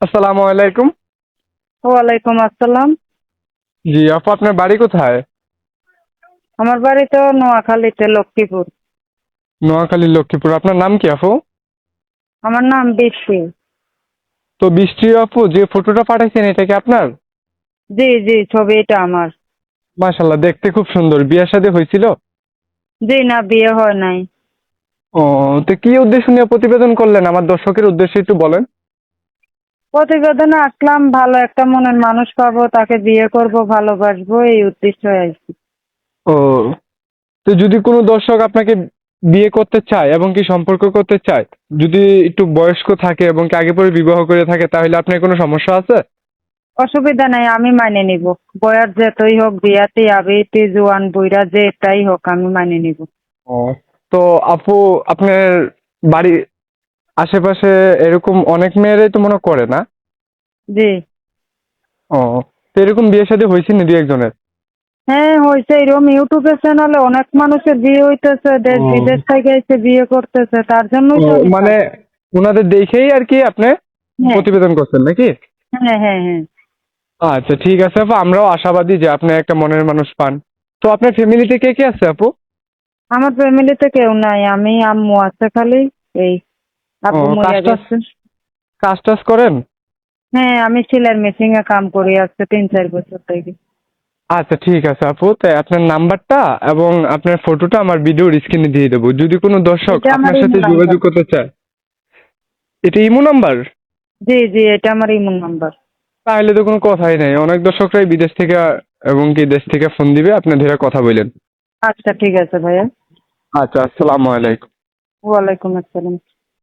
আসসালামু আলাইকুম। ওয়ালাইকুম আসসালাম। জি আপু, আপনার বাড়ি কোথায়? আমার বাড়ি তো নোয়াখালীতে, লক্ষ্মীপুর। নোয়াখালী, লক্ষ্মীপুর। আপনার নাম কি আপু? আমার নাম বৃষ্টি। তো বৃষ্টি আপু, যে ফটোটা পাঠাইছেন এটা কি আপনার? জি জি, ছবি এটা আমার। মাশাল্লাহ, দেখতে খুব সুন্দর। বিয়ে শাদী হয়েছিল? জি না, বিয়ে হয় নাই। ও, তো কি উদ্দেশ্য নিয়ে প্রতিবেদন করলেন আমার দর্শকের উদ্দেশ্যে একটু বলেন। প্রতিবেদনে আসলাম, ভালো একটা মনের মানুষ পাবো, তাকে বিয়ে করব, ভালোবাসবো, এই উদ্দেশ্য আইছি। ও, তো যদি কোনো দর্শক আপনাকে বিয়ে করতে চায় এবং কি সম্পর্ক করতে চায়, যদি একটু বয়স্ক থাকে এবং কি আগে পরে বিবাহ করে থাকে, তাহলে আপনার কোনো সমস্যা আছে? অসুবিধা নাই, আমি মানে নিব। বয়স যতই হোক, বিয়াতি আবিতি জোয়ান বুইরা যেটাই হোক, আমি মানে নিব। ও, তো আপু, আপনার বাড়ি আশেপাশে এরকম অনেক মেয়েরাই তো মনে করে না? জি। ও, তো এরকম বিয়ে শাদী হয়েছে না দুই একজনের? হ্যাঁ হয়েছে, এরকম ইউটিউবের চ্যানেলে অনেক মানুষের বিয়ে হইতেছে, দেশ বিদেশ ও, থেকে এসে বিয়ে করতেছে, তার জন্যই ও, তো আমি মানে ওনাদের দেখেই আর কি আপনি হ্যাঁ প্রতিবেদন করছেন নাকি? হ্যাঁ হ্যাঁ হ্যাঁ। আচ্ছা, ঠিক আছে আপু, আমরাও আশাবাদী যে আপনি একটা মনের মানুষ পান। তো আপনার ফ্যামিলিতে কে কে আছে আপু? আমার ফ্যামিলিতে কেউ নাই, আমি আম্মু আছে খালি। এই ও, আব্বু কাজ মরিয়া টাজ গেছে। কাজ টাজ করেন? হ্যাঁ, আমি সেলাই মেশিন এ কাম করি আজকে 3-4 বছর থেকে। আচ্ছা, ঠিক আছে আপু, তাই আপনার নাম্বারটা এবং আপনার ফটোটা আমার ভিডিওর স্ক্রিনে দিয়ে দেবো, যদি কোনো দর্শক এটা আমার আপনার সাথে ইমো নাম্বার। যোগাযোগ করতে চায়। এটা ইমো নাম্বার? জি জি, এটা আমার ইমো নাম্বার। তাহলে তো কোনো কথাই নাই, অনেক দর্শকরাই বিদেশ থেকে এবং কি দেশ থেকে ফোন দিবে, আপনি ধীরে কথা বললেন। আচ্ছা ঠিক আছে ভাইয়া। আচ্ছা, আসসালামু আলাইকুম। ওয়ালাইকুম আসসালাম।